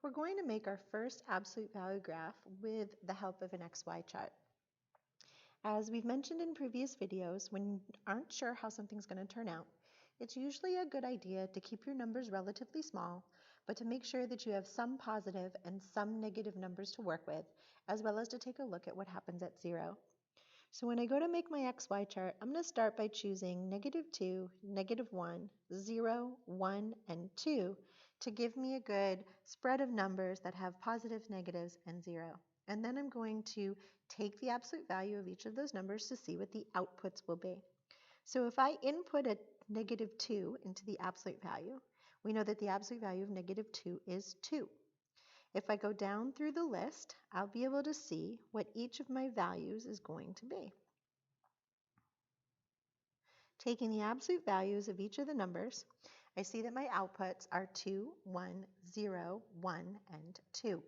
We're going to make our first absolute value graph with the help of an XY chart. As we've mentioned in previous videos, when you aren't sure how something's going to turn out, it's usually a good idea to keep your numbers relatively small, but to make sure that you have some positive and some negative numbers to work with, as well as to take a look at what happens at 0. So when I go to make my XY chart, I'm going to start by choosing -2, -1, 0, 1, and 2 to give me a good spread of numbers that have positives, negatives, and 0. And then I'm going to take the absolute value of each of those numbers to see what the outputs will be. So if I input a -2 into the absolute value, we know that the absolute value of -2 is 2. If I go down through the list, I'll be able to see what each of my values is going to be. Taking the absolute values of each of the numbers, I see that my outputs are 2, 1, 0, 1, and 2.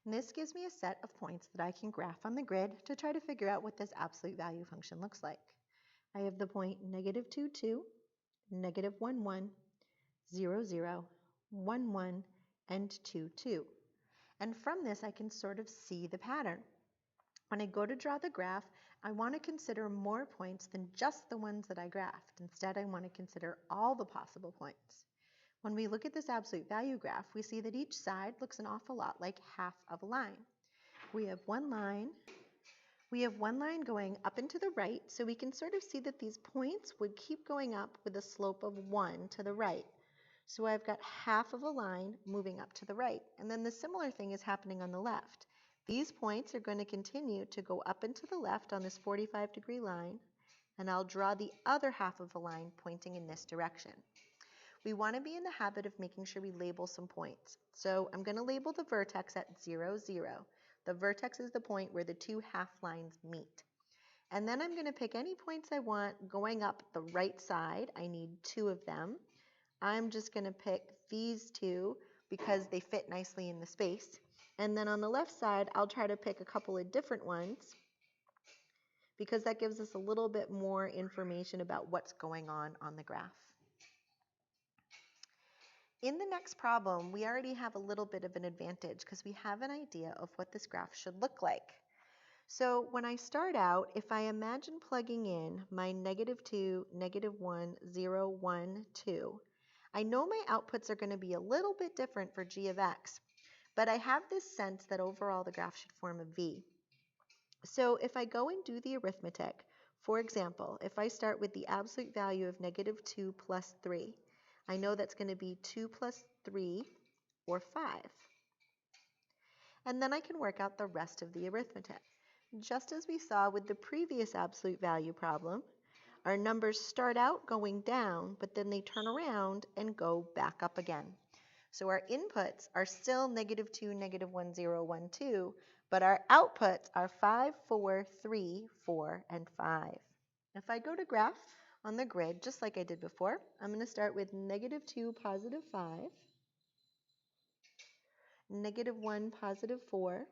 And this gives me a set of points that I can graph on the grid to try to figure out what this absolute value function looks like. I have the point -2, 2, -1, 1, 0, 0, 1, 1, and 2, 2. And from this, I can sort of see the pattern. When I go to draw the graph, I want to consider more points than just the ones that I graphed. Instead, I want to consider all the possible points. When we look at this absolute value graph, we see that each side looks an awful lot like half of a line. We have one line going up and to the right, so we can sort of see that these points would keep going up with a slope of 1 to the right. So I've got half of a line moving up to the right. And then the similar thing is happening on the left. These points are going to continue to go up and to the left on this 45-degree line, and I'll draw the other half of a line pointing in this direction. We want to be in the habit of making sure we label some points. So I'm going to label the vertex at 0, 0. The vertex is the point where the two half lines meet. And then I'm going to pick any points I want going up the right side. I need 2 of them. I'm just going to pick these 2 because they fit nicely in the space. And then on the left side, I'll try to pick a couple of different ones because that gives us a little bit more information about what's going on the graph. In the next problem, we already have a little bit of an advantage because we have an idea of what this graph should look like. So when I start out, if I imagine plugging in my -2, -1, 0, 1, 2, I know my outputs are going to be a little bit different for g of x, but I have this sense that overall the graph should form a V. So if I go and do the arithmetic, for example, if I start with the absolute value of -2 plus 3, I know that's going to be 2 plus 3, or 5. And then I can work out the rest of the arithmetic. Just as we saw with the previous absolute value problem, our numbers start out going down, but then they turn around and go back up again. So our inputs are still -2, -1, 0, 1, 2, but our outputs are 5, 4, 3, 4, and 5. If I go to graph on the grid, just like I did before, I'm going to start with -2, positive 5, -1, positive 4,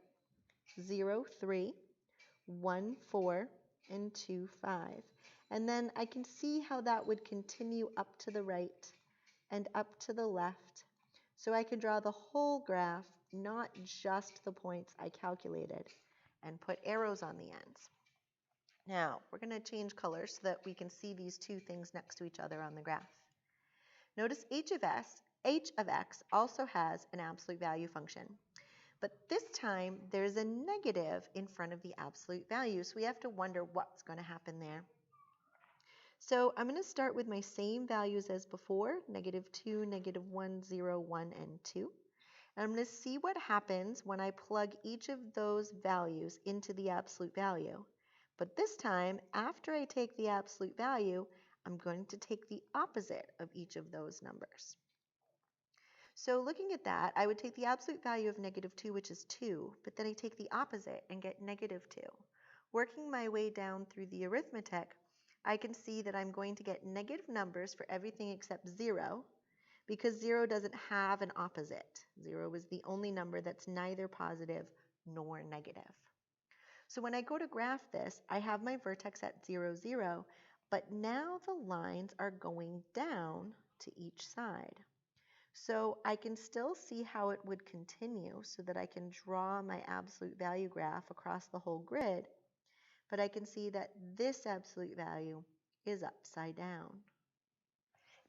0, 3, 1, 4, and 2, 5. And then I can see how that would continue up to the right and up to the left. So I can draw the whole graph, not just the points I calculated, and put arrows on the ends. Now, we're going to change colors so that we can see these two things next to each other on the graph. Notice h of x also has an absolute value function. But this time, there's a negative in front of the absolute value, so we have to wonder what's going to happen there. So I'm going to start with my same values as before, -2, -1, 0, 1, and 2. And I'm going to see what happens when I plug each of those values into the absolute value. But this time, after I take the absolute value, I'm going to take the opposite of each of those numbers. So looking at that, I would take the absolute value of -2, which is 2, but then I take the opposite and get -2. Working my way down through the arithmetic, I can see that I'm going to get negative numbers for everything except 0, because 0 doesn't have an opposite. 0 is the only number that's neither positive nor negative. So when I go to graph this, I have my vertex at 0, 0, but now the lines are going down to each side. So I can still see how it would continue so that I can draw my absolute value graph across the whole grid, but I can see that this absolute value is upside down.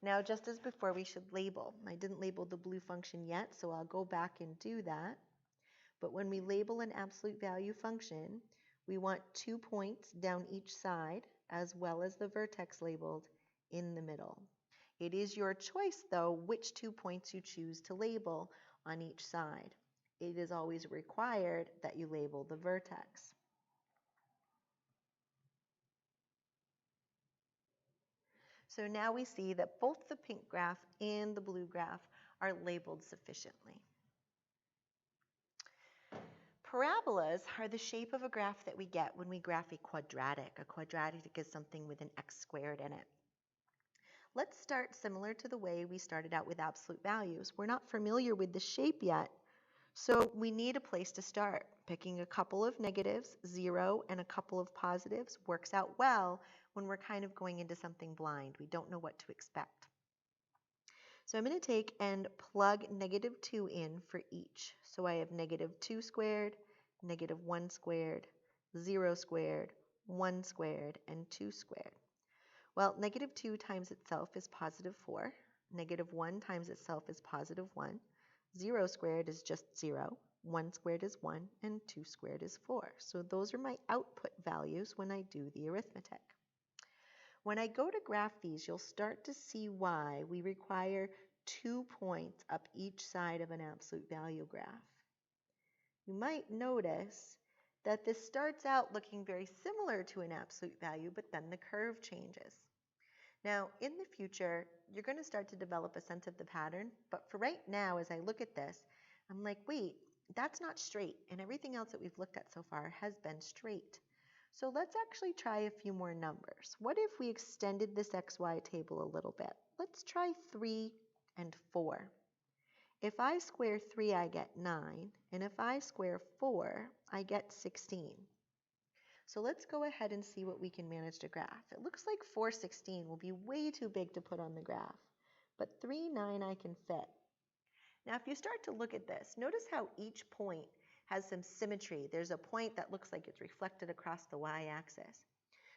Now, just as before, we should label. I didn't label the blue function yet, so I'll go back and do that. But when we label an absolute value function, we want 2 points down each side, as well as the vertex labeled in the middle. It is your choice, though, which 2 points you choose to label on each side. It is always required that you label the vertex. So now we see that both the pink graph and the blue graph are labeled sufficiently. Parabolas are the shape of a graph that we get when we graph a quadratic. A quadratic is something with an x squared in it. Let's start similar to the way we started out with absolute values. We're not familiar with the shape yet, so we need a place to start. Picking a couple of negatives, 0, and a couple of positives works out well when we're kind of going into something blind. We don't know what to expect. So I'm going to take and plug -2 in for each. So I have -2 squared, -1 squared, 0 squared, 1 squared, and 2 squared. Well, -2 times itself is +4. -1 times itself is +1. 0 squared is just 0. 1 squared is 1, and 2 squared is 4. So those are my output values when I do the arithmetic. When I go to graph these, you'll start to see why we require 2 points up each side of an absolute value graph. You might notice that this starts out looking very similar to an absolute value, but then the curve changes. Now, in the future, you're going to start to develop a sense of the pattern, but for right now, as I look at this, I'm like, wait, that's not straight, and everything else that we've looked at so far has been straight. So let's actually try a few more numbers. What if we extended this XY table a little bit? Let's try 3 and 4. If I square 3, I get 9, and if I square 4, I get 16. So let's go ahead and see what we can manage to graph. It looks like 416 will be way too big to put on the graph, but 3, 9 I can fit. Now if you start to look at this, notice how each point has some symmetry. There's a point that looks like it's reflected across the y-axis.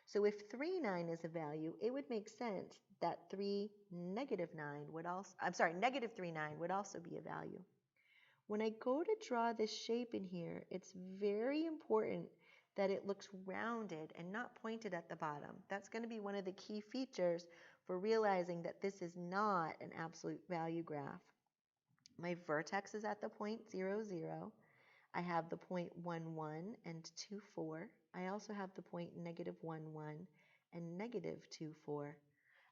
So if 3, 9 is a value, it would make sense that -3, 9 would also, -3, 9 would also be a value. When I go to draw this shape in here, it's very important that it looks rounded and not pointed at the bottom. That's going to be one of the key features for realizing that this is not an absolute value graph. My vertex is at the point 0, 0. I have the point 1, 1 and 2, 4. I also have the point -1, 1 and -2, 4.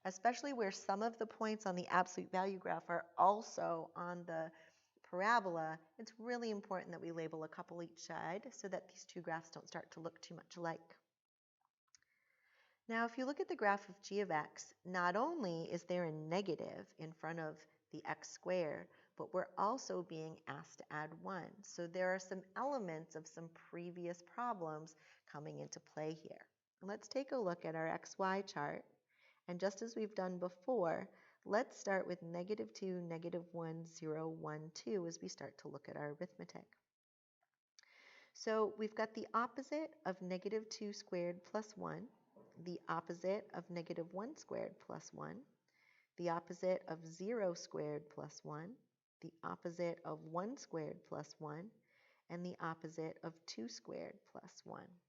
Especially where some of the points on the absolute value graph are also on the parabola, it's really important that we label a couple each side so that these two graphs don't start to look too much alike. Now, if you look at the graph of g of x, not only is there a negative in front of the x squared, but we're also being asked to add 1. So there are some elements of some previous problems coming into play here. Let's take a look at our xy chart. And just as we've done before, let's start with -2, -1, 0, 1, 2 as we start to look at our arithmetic. So we've got the opposite of -2 squared plus 1, the opposite of -1 squared plus 1, the opposite of 0 squared plus 1, the opposite of 1 squared plus 1, and the opposite of 2 squared plus 1.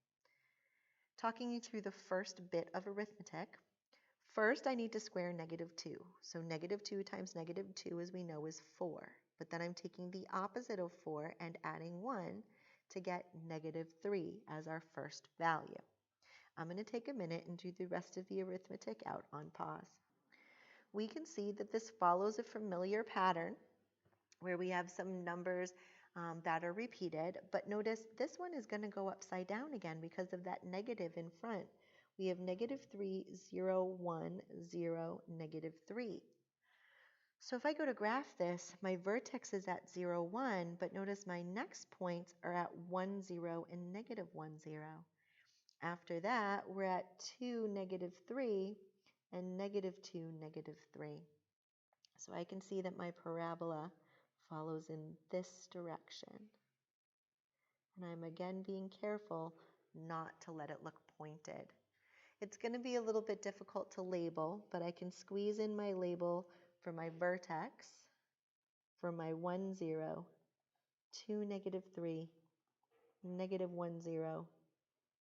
Talking you through the first bit of arithmetic, first I need to square -2. So -2 times -2, as we know, is 4. But then I'm taking the opposite of 4 and adding 1 to get -3 as our first value. I'm going to take a minute and do the rest of the arithmetic out on pause. We can see that this follows a familiar pattern where we have some numbers that are repeated, but notice this one is going to go upside down again because of that negative in front. We have -3, 0, 1, 0, -3. So if I go to graph this, my vertex is at 0, 1, but notice my next points are at 1, 0, and -1, 0. After that, we're at 2, -3, and -2, -3. So I can see that my parabola follows in this direction. And I'm again being careful not to let it look pointed. It's going to be a little bit difficult to label, but I can squeeze in my label for my vertex, for my 1, 0, 2, -3, -1, 0,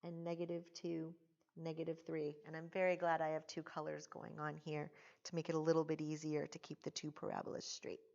and -2, -3. And I'm very glad I have two colors going on here to make it a little bit easier to keep the two parabolas straight.